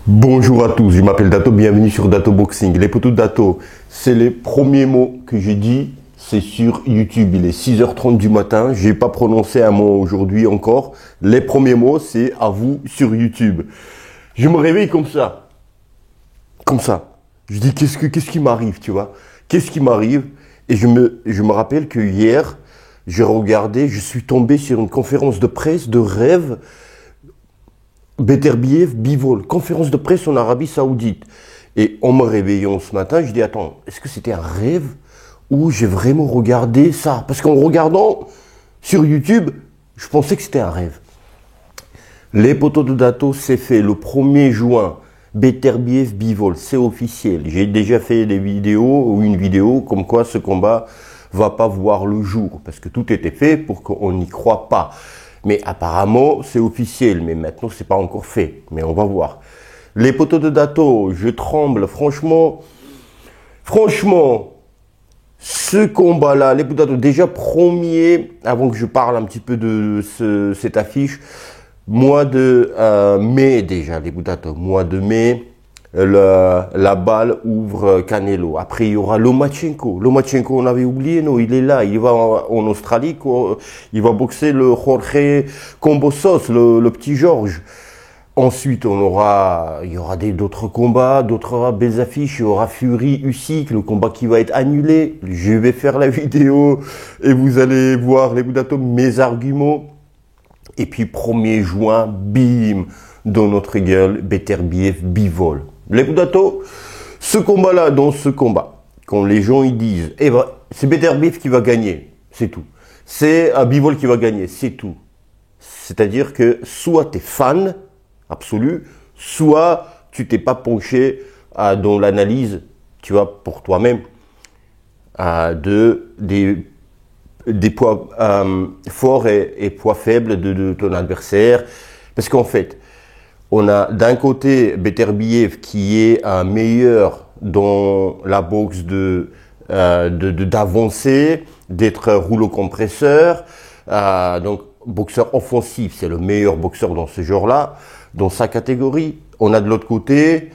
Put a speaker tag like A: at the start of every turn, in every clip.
A: Bonjour à tous, je m'appelle Dato, bienvenue sur Dato Boxing. Les potos de Dato, c'est les premiers mots que j'ai dit, c'est sur YouTube. Il est 6h30 du matin, j'ai pas prononcé un mot aujourd'hui encore. Les premiers mots, c'est à vous sur YouTube. Je me réveille comme ça. Comme ça. Je dis, qu'est-ce qui m'arrive, tu vois? Qu'est-ce qui m'arrive? Et je me rappelle que hier, j'ai regardé, je suis tombé sur une conférence de presse de rêve. Beterbiev Bivol, conférence de presse en Arabie Saoudite. Et en me réveillant ce matin, je dis, attends, est-ce que c'était un rêve ou j'ai vraiment regardé ça? Parce qu'en regardant sur YouTube, je pensais que c'était un rêve. Les potos de Dato, c'est fait le 1er juin. Beterbiev Bivol, c'est officiel. J'ai déjà fait des vidéos ou une vidéo comme quoi ce combat va pas voir le jour. Parce que tout était fait pour qu'on n'y croit pas. Mais apparemment, c'est officiel. Mais maintenant, c'est pas encore fait. Mais on va voir. Les potos de Dato, je tremble. Franchement, ce combat-là, les potos de Dato, déjà premier, avant que je parle un petit peu de cette affiche, mois de mai déjà, les potos de Dato, mois de mai, la balle ouvre Canelo. Après, il y aura Lomachenko. Lomachenko, on avait oublié, non, il est là. Il va en Australie, il va boxer le Jorge Combosos, le petit Georges. Ensuite, il y aura d'autres combats, d'autres belles affiches. Il y aura Fury, Usyk, le combat qui va être annulé. Je vais faire la vidéo et vous allez voir, les Boudatos, mes arguments. Et puis, 1er juin, bim, dans notre gueule, Beterbiev Bivol. Les Boudatos, ce combat-là, dans ce combat, quand les gens ils disent, eh ben, c'est Beterbiev qui va gagner, c'est tout. C'est Bivol qui va gagner, c'est tout. C'est-à-dire que soit tu es fan absolu, soit tu t'es pas penché dans l'analyse, tu vois, pour toi-même, des poids forts et poids faibles de ton adversaire. Parce qu'en fait, on a d'un côté Beterbiev qui est meilleur dans la boxe d'avancer, d'être rouleau compresseur, donc boxeur offensif, c'est le meilleur boxeur dans ce genre-là, dans sa catégorie. On a de l'autre côté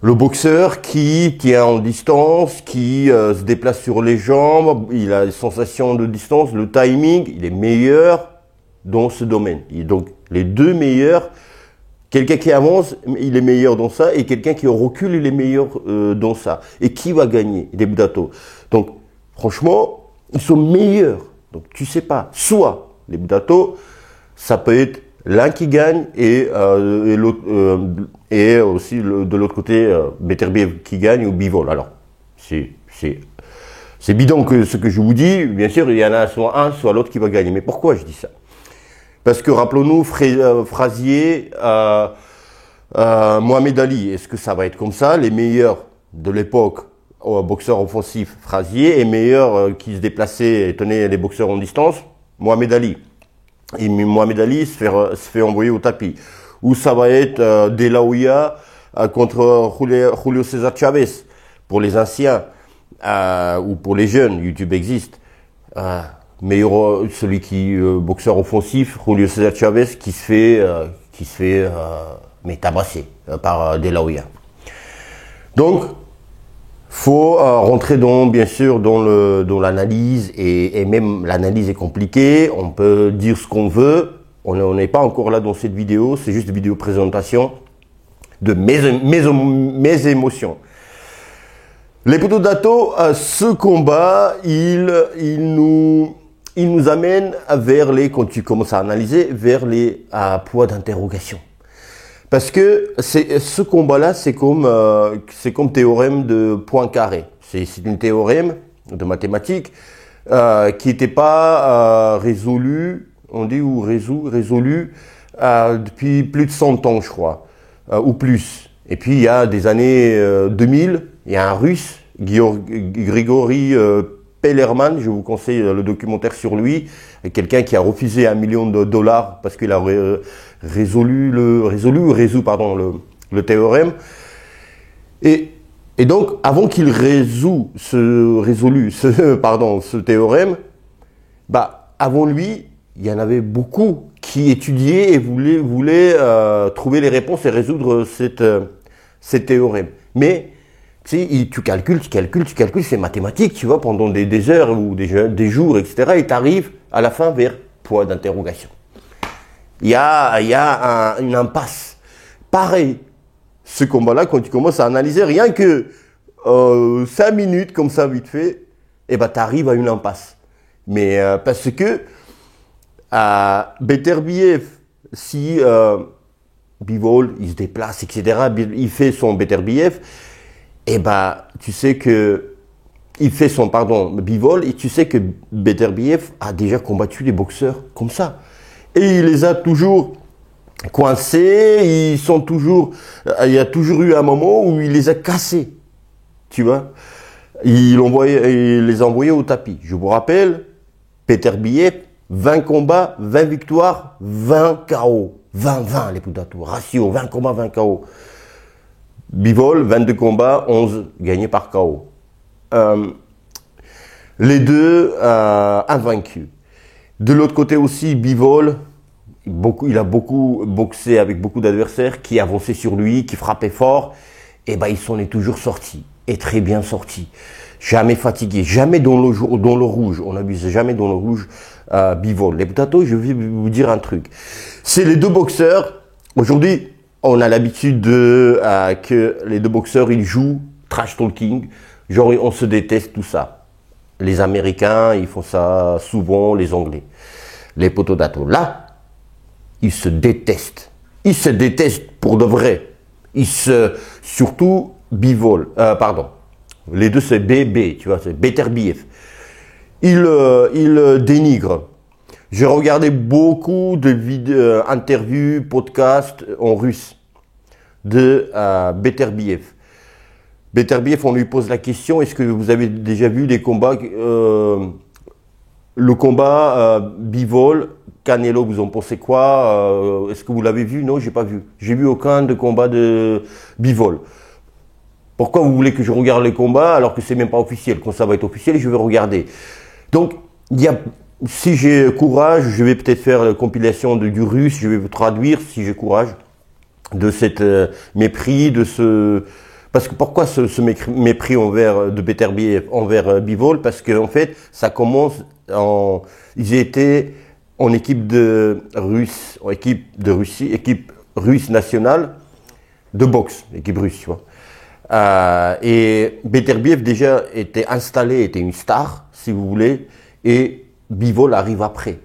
A: le boxeur qui tient en distance, qui se déplace sur les jambes, il a une sensation de distance, le timing, il est meilleur dans ce domaine. Et donc les deux meilleurs. Quelqu'un qui avance, il est meilleur dans ça, et quelqu'un qui recule, il est meilleur dans ça. Et qui va gagner? Les Boudatos. Donc, franchement, ils sont meilleurs. Donc, tu sais pas. Soit, les Boudatos, ça peut être l'un qui gagne et l'autre, et aussi de l'autre côté, Beterbiev qui gagne ou Bivol. Alors, c'est bidon que ce que je vous dis. Bien sûr, il y en a soit un, soit l'autre qui va gagner. Mais pourquoi je dis ça? Parce que rappelons-nous, Frazier, Mohamed Ali, est-ce que ça va être comme ça? Les meilleurs de l'époque, boxeurs offensifs, Frazier, et meilleurs qui se déplaçaient et tenaient les boxeurs en distance, Mohamed Ali. Et Mohamed Ali se fait envoyer au tapis. Ou ça va être De La Hoya contre Julio César Chavez, pour les anciens, ou pour les jeunes, YouTube existe. Meilleur, celui qui boxeur offensif, Julio César Chavez, qui se fait mais tabasser par De La Hoya. Donc, faut rentrer bien sûr dans l'analyse, et même l'analyse est compliquée. On peut dire ce qu'on veut. On n'est pas encore là dans cette vidéo. C'est juste une vidéo présentation de mes émotions. Les potos de Dato, ce combat, il nous amène vers quand tu commences à analyser, vers les points d'interrogation. Parce que ce combat-là, c'est comme théorème de Poincaré. C'est un théorème de mathématiques qui n'était pas résolu, on dit ou résolu depuis plus de 100 ans, je crois, ou plus. Et puis il y a des années 2000, il y a un Russe, Grigory Pellerman, je vous conseille le documentaire sur lui, quelqu'un qui a refusé $1 million parce qu'il a résolu le théorème. Et donc, avant qu'il résout ce théorème, bah, avant lui, il y en avait beaucoup qui étudiaient et voulaient trouver les réponses et résoudre cette théorème. Mais tu sais, tu calcules, c'est mathématique, tu vois, pendant des heures ou des jours, etc. Et tu arrives à la fin vers point d'interrogation. Il y a une impasse. Pareil, ce combat-là, quand tu commences à analyser rien que 5 minutes comme ça, vite fait, eh ben, tu arrives à une impasse. Mais parce que Beterbiev, si Bivol, il se déplace, etc., il fait son Beterbiev, eh ben, tu sais que il fait son, Bivol, et tu sais que Beterbiev a déjà combattu des boxeurs comme ça. Et il les a toujours coincés, il y a toujours eu un moment où il les a cassés, tu vois. Il les a envoyés au tapis. Je vous rappelle, Beterbiev, 20 combats, 20 victoires, 20 KO. 20-20 les Poudatou. Ratio, 20 combats, 20 KO. Bivol, 22 combats, 11 gagnés par KO. Les deux invaincus. De l'autre côté aussi, Bivol, il a beaucoup boxé avec beaucoup d'adversaires qui avançaient sur lui, qui frappaient fort. Et ben, il s'en est toujours sorti. Et très bien sorti. Jamais fatigué, jamais dans le rouge. On n'abuse jamais dans le rouge Bivol. Les Poudatou, je vais vous dire un truc. C'est les deux boxeurs. Aujourd'hui, on a l'habitude que les deux boxeurs, ils jouent trash talking. Genre, on se déteste, tout ça. Les Américains, ils font ça souvent, les Anglais. Les Poudatou. Là, ils se détestent. Ils se détestent pour de vrai. Surtout Bivol, Les deux, c'est BB, tu vois, c'est Beterbiev. Il dénigre. J'ai regardé beaucoup de vidéos, interviews, podcasts en russe de Beterbiev. Beterbiev, on lui pose la question, est-ce que vous avez déjà vu des combats, le combat Bivol, Canelo, vous en pensez quoi? Est-ce que vous l'avez vu? Non, j'ai pas vu. J'ai vu aucun de combat de Bivol. Pourquoi vous voulez que je regarde les combats alors que c'est même pas officiel? Quand ça va être officiel, je vais regarder. Donc, si j'ai courage, je vais peut-être faire la compilation du russe, je vais vous traduire, si j'ai courage, de cette mépris, parce que pourquoi ce mépris de Beterbiev envers Bivol? Parce qu'en fait, ça commence ils étaient en équipe russe nationale de boxe, équipe russe, tu vois. Et Beterbiev déjà était installé, était une star, si vous voulez, et Bivol arrive après.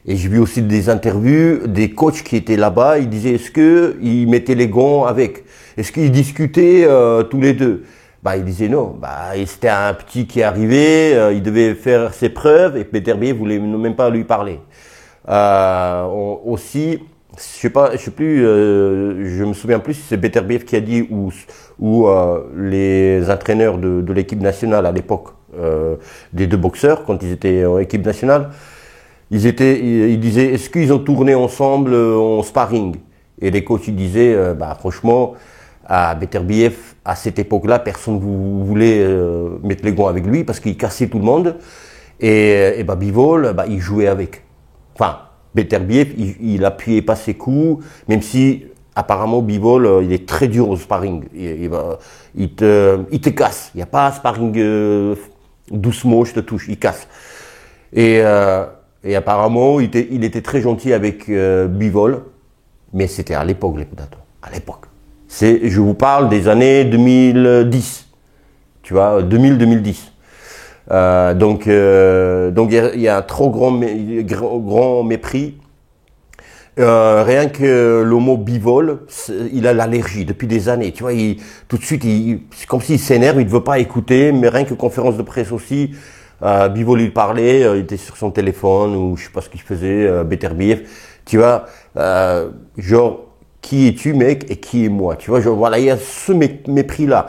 A: Et j'ai vu aussi des interviews, des coachs qui étaient là-bas, ils disaient, est-ce qu'ils mettaient les gants avec? Est-ce qu'ils discutaient tous les deux? Ils disaient non. C'était un petit qui arrivait, il devait faire ses preuves, et Beterbiev voulait même pas lui parler. Aussi, je me souviens plus si c'est Beterbiev qui a dit ou les entraîneurs de l'équipe nationale à l'époque des deux boxeurs quand ils étaient en équipe nationale, ils disaient est-ce qu'ils ont tourné ensemble en sparring? Et les coachs ils disaient franchement à Beterbiev à cette époque-là personne ne voulait mettre les gants avec lui parce qu'il cassait tout le monde et Bivol il jouait avec. Enfin, Beterbiev, il appuyait pas ses coups, même si apparemment Bivol, il est très dur au sparring. Il te casse. Il n'y a pas sparring doucement, je te touche, il casse. Et apparemment, il était très gentil avec Bivol, mais c'était à l'époque, les Poudatou. À l'époque. Je vous parle des années 2010. Tu vois, 2010. Donc il y a un trop grand mépris. Rien que le mot Bivol, il a l'allergie depuis des années. Tu vois, tout de suite, c'est comme s'il s'énerve, il ne veut pas écouter. Mais rien que conférence de presse aussi, Bivol il parlait, il était sur son téléphone ou je sais pas ce qu'il faisait, Beterbiev. Tu vois, genre qui es-tu mec et qui est moi? Tu vois, genre voilà, il y a ce mépris là.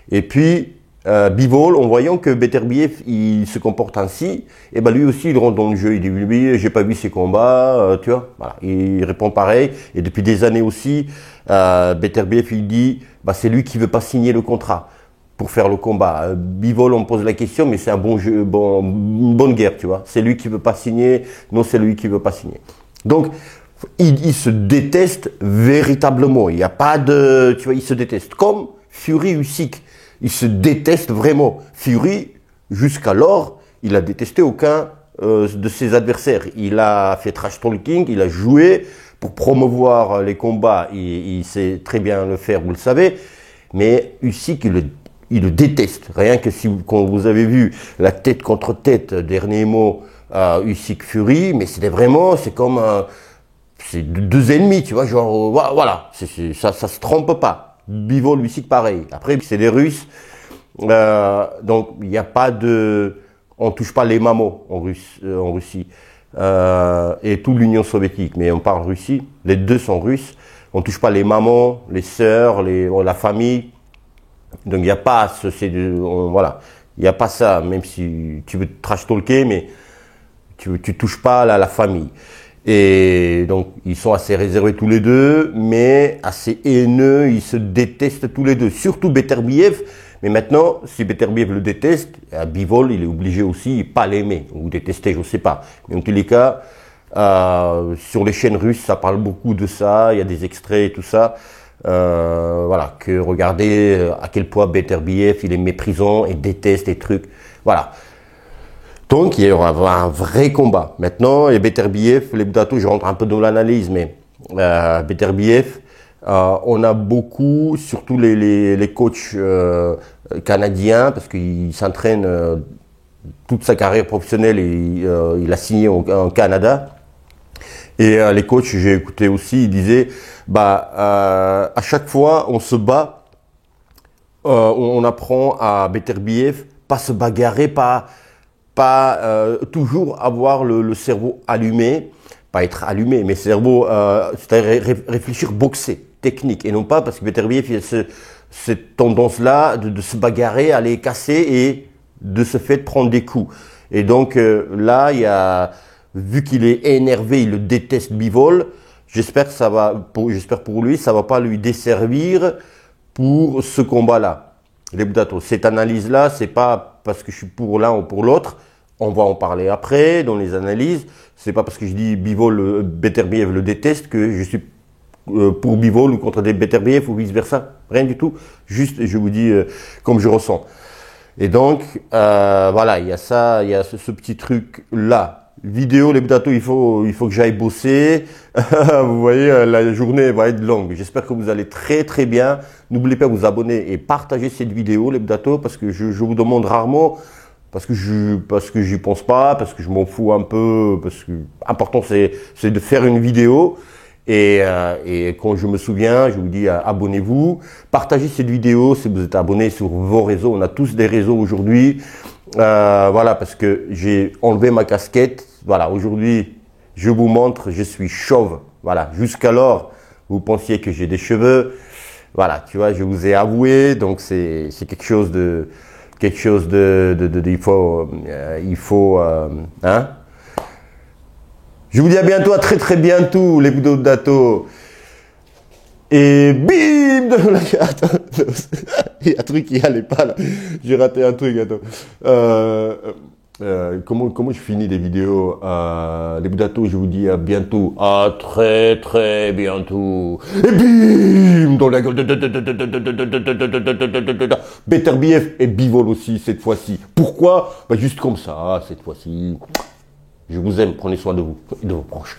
A: Et puis Bivol, en voyant que Beterbiev il se comporte ainsi, et lui aussi il rentre dans le jeu, il dit lui j'ai pas vu ses combats, tu vois, voilà, il répond pareil, et depuis des années aussi, Beterbiev il dit c'est lui qui veut pas signer le contrat. pour faire le combat. Bivol, on me pose la question, mais c'est un bon jeu, une bonne guerre, tu vois. C'est lui qui veut pas signer, non, c'est lui qui veut pas signer. Donc, il se déteste véritablement. Il n'y a pas de, tu vois, il se déteste. Comme Fury Usyk, il se déteste vraiment. Fury, jusqu'alors, il a détesté aucun de ses adversaires. Il a fait trash talking, il a joué pour promouvoir les combats. Il sait très bien le faire, vous le savez. Mais Usyk, il le déteste. Rien que si quand vous avez vu la tête contre tête, dernier mot, Usyk Fury, mais c'était vraiment, c'est comme c'est deux ennemis, tu vois, genre, voilà, ça se trompe pas. Bivol, Usyk, pareil. Après, c'est des Russes, donc il n'y a pas de, on touche pas les mamos en Russie, et toute l'Union soviétique, mais on parle Russie, les deux sont russes, on touche pas les mamans, les sœurs, la famille, donc il n'y a pas voilà, il n'y a pas ça, même si tu veux trash talker, mais tu touches pas la famille. Et donc, ils sont assez réservés tous les deux, mais assez haineux, ils se détestent tous les deux. Surtout Beterbiev, mais maintenant, si Beterbiev le déteste, Bivol, il est obligé aussi pas l'aimer, ou détester, je ne sais pas. Mais en tous les cas, sur les chaînes russes, ça parle beaucoup de ça, il y a des extraits et tout ça. Voilà, que regardez à quel point Beterbiev, il est méprisant et déteste les trucs. Voilà. Donc, il y aura un vrai combat. Maintenant, et Beterbiev, les Budato, je rentre un peu dans l'analyse, mais Beterbiev, on a beaucoup, surtout les coachs canadiens, parce qu'il s'entraîne toute sa carrière professionnelle et il a signé en Canada. Et les coachs, j'ai écouté aussi, ils disaient, à chaque fois, on se bat, on apprend à Beterbiev, pas se bagarrer, pas toujours avoir le cerveau allumé, pas être allumé, mais cerveau, c'est-à-dire réfléchir, boxer, technique, et non pas parce que Beterbiev, il a cette tendance-là de se bagarrer, aller casser et de ce fait prendre des coups. Et donc là, vu qu'il est énervé, il le déteste Bivol, j'espère pour lui, ça va pas lui desservir pour ce combat-là. Les Budato, cette analyse-là, c'est pas parce que je suis pour l'un ou pour l'autre. On va en parler après dans les analyses. C'est pas parce que je dis Bivol, Beterbiev le déteste que je suis pour Bivol ou contre des Beterbiev ou vice versa. Rien du tout. Juste, je vous dis comme je ressens. Et donc, voilà, il y a ça, il y a ce petit truc là. Vidéo, les Budato, il faut que j'aille bosser. Vous voyez, la journée va être longue. J'espère que vous allez très très bien. N'oubliez pas de vous abonner et partager cette vidéo, les Budato, parce que je vous demande rarement, parce que j'y pense pas, parce que je m'en fous un peu, parce que important c'est de faire une vidéo. Et quand je me souviens, je vous dis abonnez-vous, partagez cette vidéo si vous êtes abonné sur vos réseaux. On a tous des réseaux aujourd'hui. Voilà, parce que j'ai enlevé ma casquette. Voilà, aujourd'hui, je vous montre, je suis chauve. Voilà, jusqu'alors, vous pensiez que j'ai des cheveux. Voilà, tu vois, je vous ai avoué. Donc c'est quelque chose de il faut, hein. Je vous dis à bientôt, à très très bientôt, les Budato. Et bim! Attends, il y a un truc qui allait pas là. J'ai raté un truc, attends. Comment je finis des vidéos? Les Budato, je vous dis à bientôt. À très très bientôt. Et bim! Dans la gueule. Beterbiev et Bivol aussi cette fois-ci. Pourquoi? Juste comme ça, cette fois-ci. Je vous aime, prenez soin de vous et de vos proches.